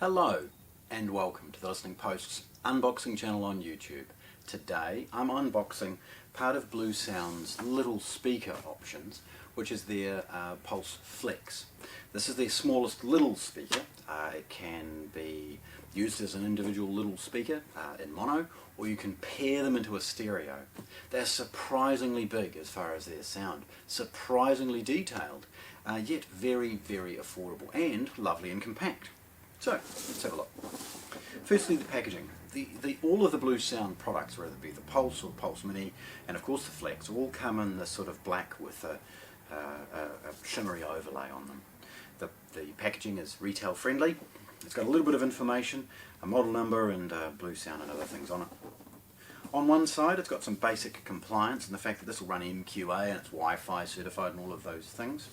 Hello and welcome to the Listening Post's unboxing channel on YouTube. Today I'm unboxing part of Bluesound's little speaker options, which is their Pulse Flex. This is their smallest little speaker. It can be used as an individual little speaker in mono, or you can pair them into a stereo. They're surprisingly big as far as their sound, surprisingly detailed, yet very, very affordable and lovely and compact. So, let's have a look. Firstly, the packaging. All of the Bluesound products, whether it be the Pulse or Pulse Mini, and of course the Flex, all come in this sort of black with a shimmery overlay on them. The packaging is retail friendly. It's got a little bit of information, a model number and Bluesound and other things on it. On one side it's got some basic compliance and the fact that this will run MQA and it's Wi-Fi certified and all of those things.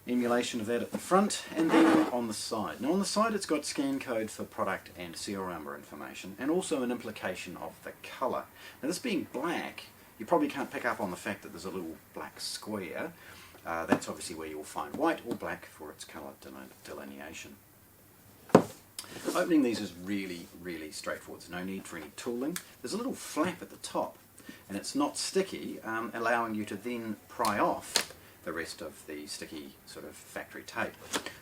Emulation of that at the front, and then on the side. Now on the side it's got scan code for product and serial number information, and also an implication of the colour. Now this being black, you probably can't pick up on the fact that there's a little black square. That's obviously where you'll find white or black for its colour delineation. Opening these is really, really straightforward. There's no need for any tooling. There's a little flap at the top, and it's not sticky, allowing you to then pry off the rest of the sticky sort of factory tape.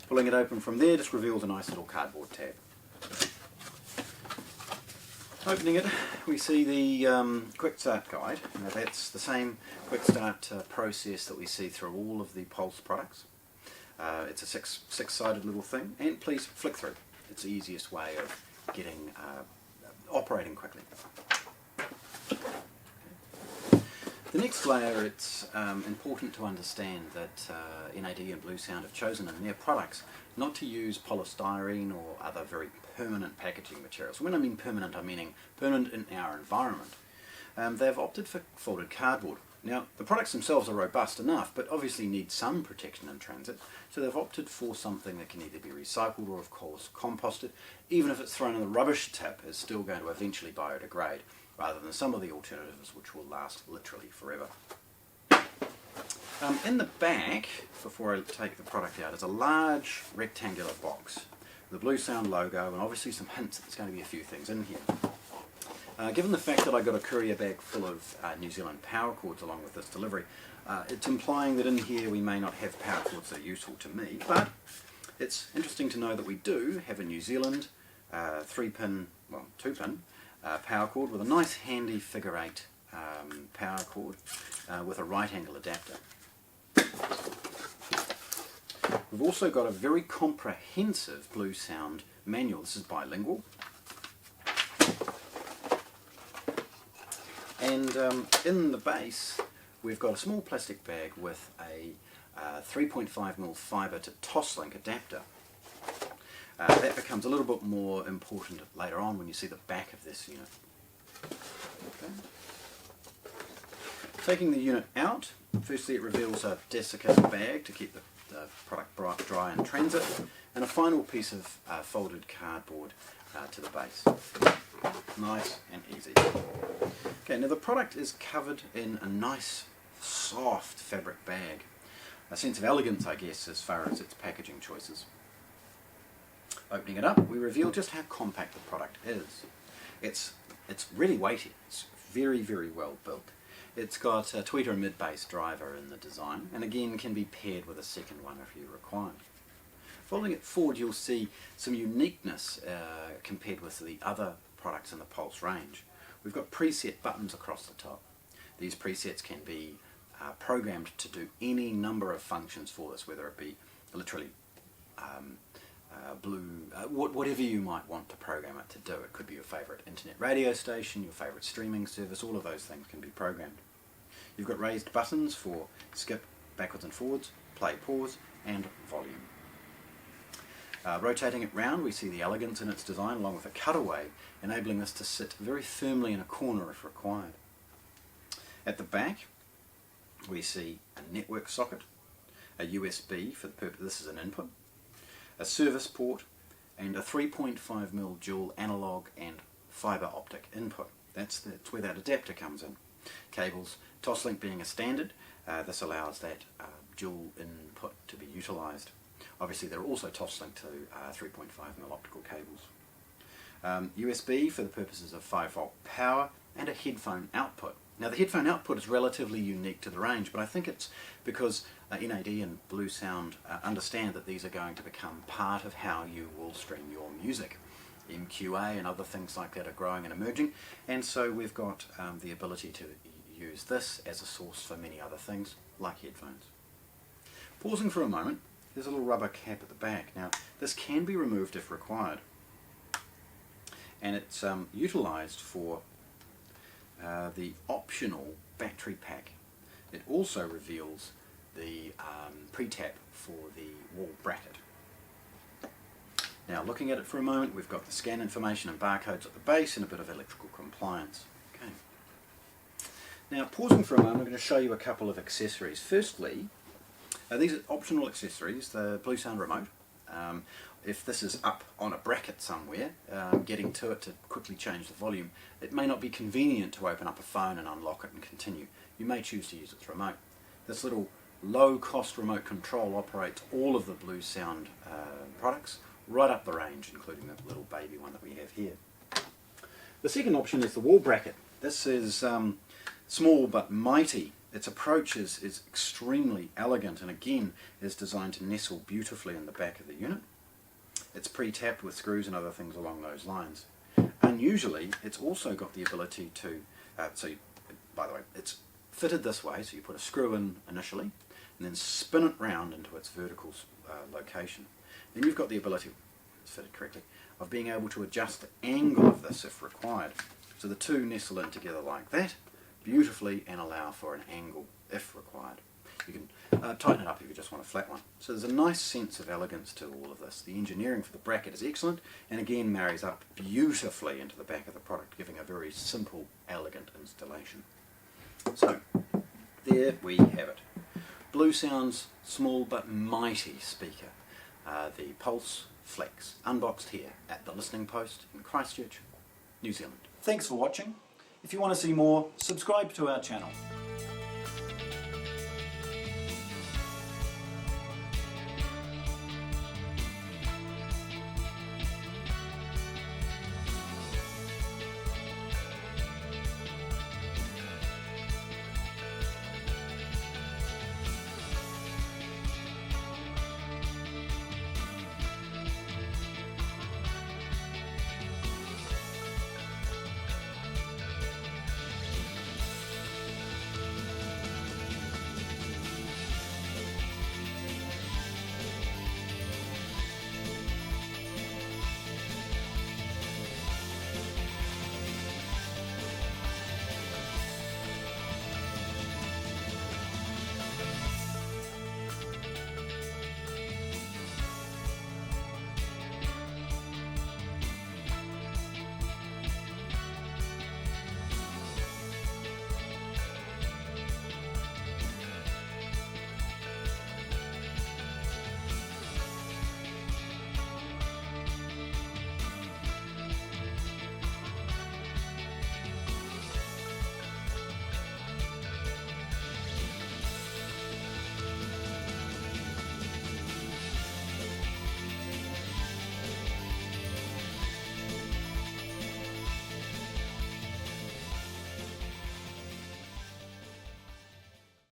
Pulling it open from there just reveals a nice little cardboard tab. Opening it, we see the quick start guide. Now that's the same quick start process that we see through all of the Pulse products. It's a six-sided little thing, and please flick through. It's the easiest way of getting operating quickly. The next layer, it's important to understand that NAD and Bluesound have chosen in their products not to use polystyrene or other very permanent packaging materials. When I mean permanent, I'm meaning permanent in our environment. They've opted for folded cardboard. Now, the products themselves are robust enough, but obviously need some protection in transit, so they've opted for something that can either be recycled or, of course, composted. Even if it's thrown in the rubbish tip, it's still going to eventually biodegrade, rather than some of the alternatives which will last literally forever. In the back, before I take the product out, is a large rectangular box with the Bluesound logo and obviously some hints that there's going to be a few things in here. Given the fact that I got a courier bag full of New Zealand power cords along with this delivery, it's implying that in here we may not have power cords that are useful to me, but it's interesting to know that we do have a New Zealand 2-pin power cord with a nice handy figure 8 power cord with a right angle adapter. We've also got a very comprehensive Bluesound manual. This is bilingual. And in the base we've got a small plastic bag with a 3.5mm fibre to Toslink adapter. That becomes a little bit more important later on when you see the back of this unit. Okay. Taking the unit out, firstly it reveals a desiccated bag to keep the product dry in transit, and a final piece of folded cardboard to the base. Nice and easy. Okay, now the product is covered in a nice soft fabric bag. A sense of elegance, I guess, as far as its packaging choices. Opening it up, we reveal just how compact the product is. It's really weighty. It's very, very well built. It's got a tweeter and mid-bass driver in the design, and again can be paired with a second one if you require. Folding it forward, you'll see some uniqueness compared with the other products in the Pulse range. We've got preset buttons across the top. These presets can be programmed to do any number of functions for us, whether it be literally whatever you might want to program it to do. It could be your favourite internet radio station, your favourite streaming service, all of those things can be programmed. You've got raised buttons for skip, backwards and forwards, play, pause, and volume. Rotating it round, we see the elegance in its design along with a cutaway, enabling us to sit very firmly in a corner if required. At the back, we see a network socket, a USB for the purpose, this is an input, a service port, and a 3.5mm dual analog and fibre optic input. That's where that adapter comes in. Cables, Toslink being a standard, this allows that dual input to be utilised. Obviously they're also toss-linked to 3.5mm optical cables. USB for the purposes of 5V power, and a headphone output. Now the headphone output is relatively unique to the range, but I think it's because NAD and Bluesound understand that these are going to become part of how you will stream your music. MQA and other things like that are growing and emerging, and so we've got the ability to use this as a source for many other things, like headphones. Pausing for a moment, there's a little rubber cap at the back. Now this can be removed if required, and it's utilised for the optional battery pack. It also reveals the pre-tap for the wall bracket. Now looking at it for a moment, we've got the scan information and barcodes at the base and a bit of electrical compliance. Okay. Now pausing for a moment, I'm going to show you a couple of accessories. Firstly, these are optional accessories, the Bluesound remote. If this is up on a bracket somewhere, getting to it to quickly change the volume, it may not be convenient to open up a phone and unlock it and continue. You may choose to use its remote. This little low-cost remote control operates all of the Bluesound products right up the range, including the little baby one that we have here. The second option is the wall bracket. This is small but mighty. Its approach is extremely elegant, and again is designed to nestle beautifully in the back of the unit. It's pre-tapped with screws and other things along those lines. Unusually, it's also got the ability to, by the way, it's fitted this way, so you put a screw in initially, and then spin it round into its vertical location. Then you've got the ability, it's fitted correctly, of being able to adjust the angle of this if required. So the two nestle in together like that, beautifully, and allow for an angle if required. You can tighten it up if you just want a flat one. So there's a nice sense of elegance to all of this. The engineering for the bracket is excellent, and again marries up beautifully into the back of the product, giving a very simple, elegant installation. So there we have it. Bluesound's small but mighty speaker, the Pulse Flex, unboxed here at the Listening Post in Christchurch, New Zealand. Thanks for watching. If you want to see more, subscribe to our channel.